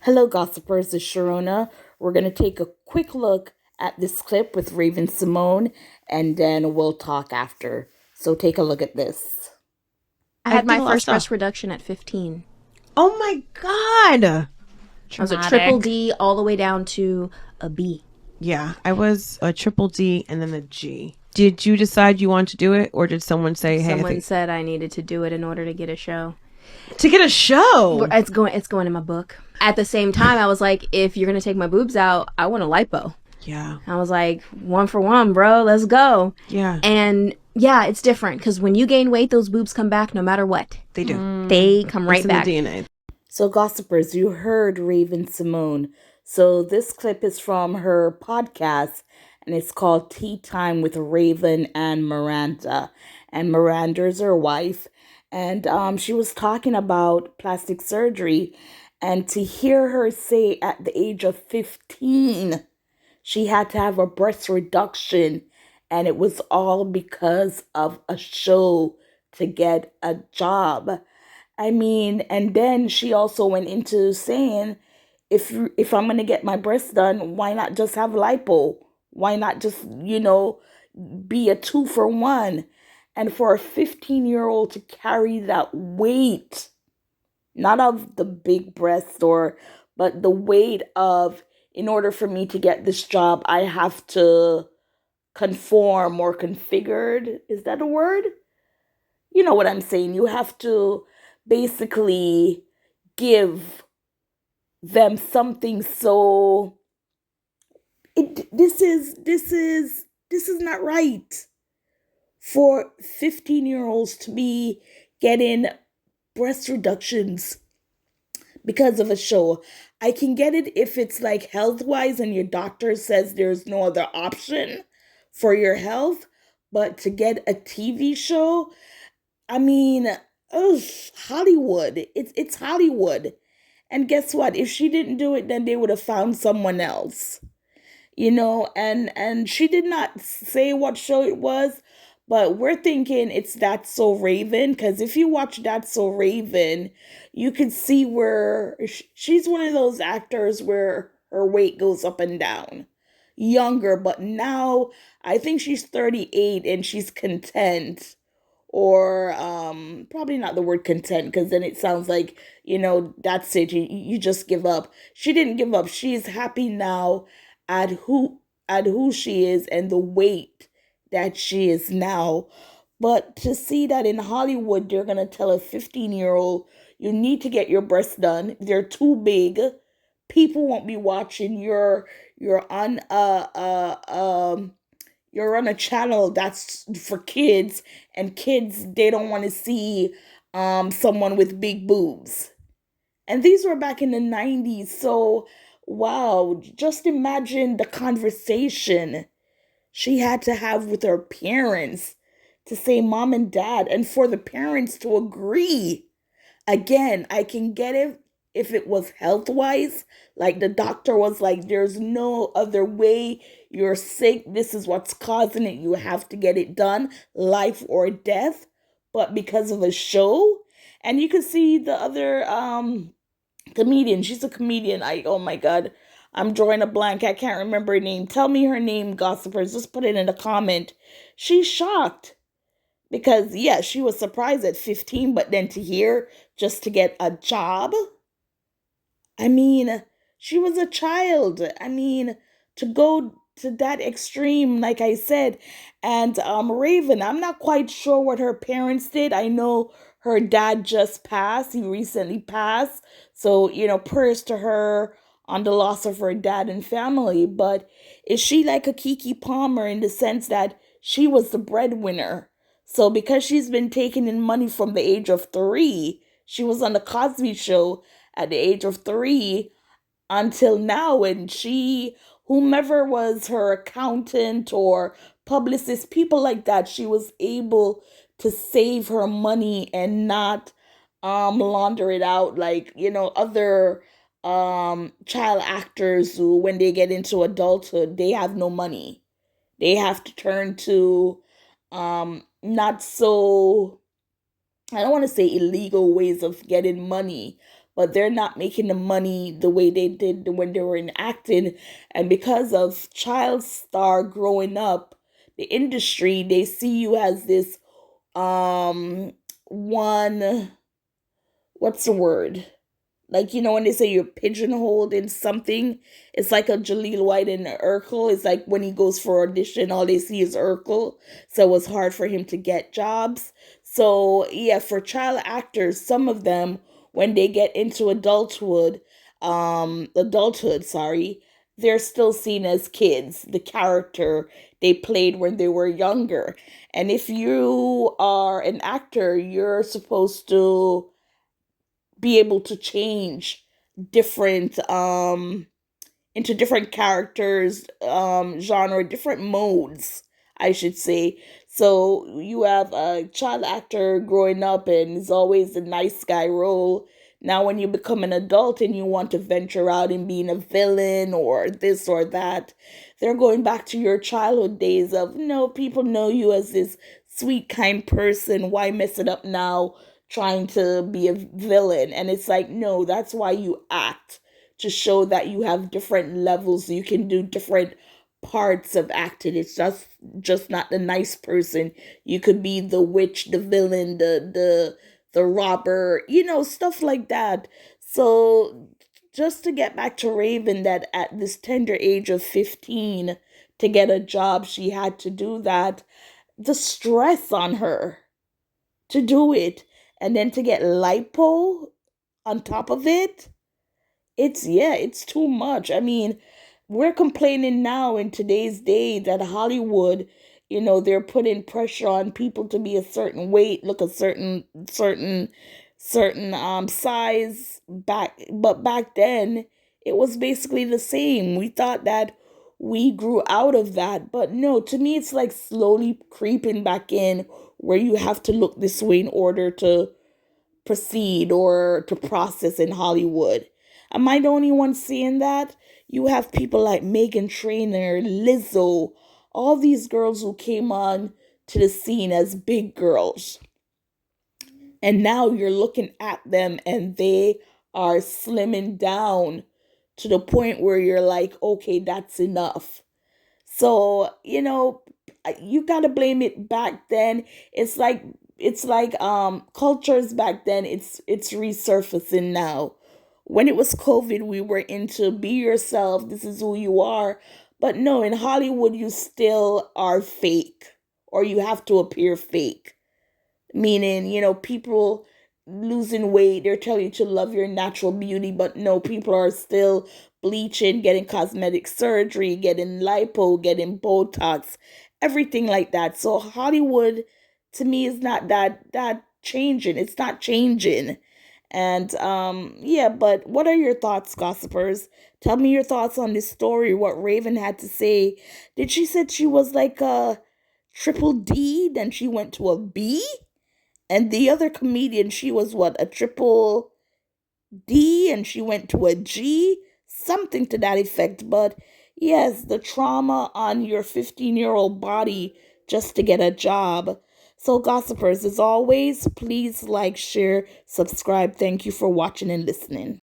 Hello, gossipers. It's Sharona. We're going to take a quick look at this clip with Raven-Symone, and then we'll talk after. So take a look at this. I I had did my a lot of first stuff. breast reduction at 15. Oh my god! I was a triple D all the way down to a B. Yeah, I was a triple D and then a G. Did you decide you wanted to do it, or did someone say, "Hey, Someone said I needed to do it in order to get a show. to get a show"? It's going in my book. At the same time, I was like, if you're gonna take my boobs out, I want a lipo. Yeah, I was like, 1-for-1, bro. Let's go. yeah, And yeah, it's different because when you gain weight, those boobs come back no matter what. they do. They come right It's in back. the DNA. So, gossipers, you heard Raven-Symone. So, this clip is from her podcast, and it's called Tea Time with Raven and Miranda. And Miranda's her wife. And she was talking about plastic surgery. And to hear her say at the age of 15, she had to have a breast reduction, and it was all because of a show to get a job. I mean, and then she also went into saying, if I'm gonna get my breasts done, why not just have lipo? Why not just be a 2-for-1? And for a 15-year-old to carry that weight, not of the big breasts but the weight of, in order for me to get this job, I have to conform or configured. Is that a word? You know what I'm saying? You have to basically give them something. So this is not right for 15-year-olds to be getting breast reductions because of a show. I can get it if it's like health wise and your doctor says there's no other option for your health, but to get a TV show, I mean, ugh, Hollywood. It's Hollywood. And guess what? If she didn't do it, then they would have found someone else. And she did not say what show it was, but we're thinking it's That's So Raven, because if you watch That's So Raven, you can see where she's one of those actors where her weight goes up and down. Younger, but now I think she's 38 and she's content, or probably not the word content, because then it sounds like that's it, you just give up. She didn't give up. She's happy now at who she is and the weight that she is now. But to see that in Hollywood they're gonna tell a 15-year-old, you need to get your breasts done, they're too big, people won't be watching, you're on you're on a channel that's for kids, and kids, they don't want to see someone with big boobs. And these were back in the 90s. So wow, just imagine the conversation she had to have with her parents to say mom and dad, and for the parents to agree. Again, I can get it if it was health wise, like the doctor was like, there's no other way, you're sick, this is what's causing it, you have to get it done, life or death. But because of a show, and you can see the other comedian, she's a comedian, oh my god, I'm drawing a blank, I can't remember her name. Tell me her name, gossipers, just put it in a comment. She's shocked because, yeah, she was surprised at 15, but then to hear just to get a job, I mean, she was a child. I mean, to go to that extreme, like I said. And Raven, I'm not quite sure what her parents did. I know her dad just passed. He recently passed. So, prayers to her on the loss of her dad and family. But is she like a Kiki Palmer in the sense that she was the breadwinner? So because she's been taking in money from the age of 3, she was on the Cosby Show at the age of 3 until now, and whomever was her accountant or publicist, people like that, she was able to save her money and not launder it out like other child actors who, when they get into adulthood, they have no money. They have to turn to not so, I don't want to say illegal ways of getting money, but they're not making the money the way they did when they were in acting. And because of child star growing up, the industry, they see you as this one, what's the word? Like, when they say you're pigeonholed in something, it's like a Jaleel White and Urkel. It's like when he goes for audition, all they see is Urkel. So it was hard for him to get jobs. So yeah, for child actors, some of them, when they get into adulthood, sorry, they're still seen as kids, the character they played when they were younger. And if you are an actor, you're supposed to be able to change different into different characters, genre, different modes, I should say. So you have a child actor growing up and is always the nice guy role. Now when you become an adult and you want to venture out and being a villain or this or that, they're going back to your childhood days of, no, people know you as this sweet, kind person. Why mess it up now trying to be a villain? And it's like, no, that's why you act, to show that you have different levels. You can do different parts of acting. It's just not the nice person. You could be the witch, the villain, the robber, stuff like that. So just to get back to Raven, that at this tender age of 15 to get a job, she had to do that. The stress on her to do it, and then to get lipo on top of it, it's too much. I mean, we're complaining now in today's day that Hollywood, they're putting pressure on people to be a certain weight, look a certain size back, but back then it was basically the same. We thought that we grew out of that, but no, to me it's like slowly creeping back in, where you have to look this way in order to proceed or to process in Hollywood. Am I the only one seeing that? You have people like Megan Trainor, Lizzo, all these girls who came on to the scene as big girls. And now you're looking at them and they are slimming down to the point where you're like, okay, that's enough. So, you gotta blame it back then. It's like cultures back then, it's resurfacing now. When it was COVID, we were into be yourself, this is who you are. But no, in Hollywood you still are fake, or you have to appear fake. Meaning, people losing weight, they're telling you to love your natural beauty, but no, people are still bleaching, getting cosmetic surgery, getting lipo, getting Botox, everything like that. So Hollywood, to me, is not that changing. It's not changing. And yeah, but what are your thoughts, gossipers? Tell me your thoughts on this story, what Raven had to say. Did she said she was like a triple D, then she went to a B? And the other comedian, she was what, a triple D, and she went to a G? Something to that effect. But yes, the trauma on your 15-year-old body just to get a job. So, gossipers, as always, please like, share, subscribe. Thank you for watching and listening.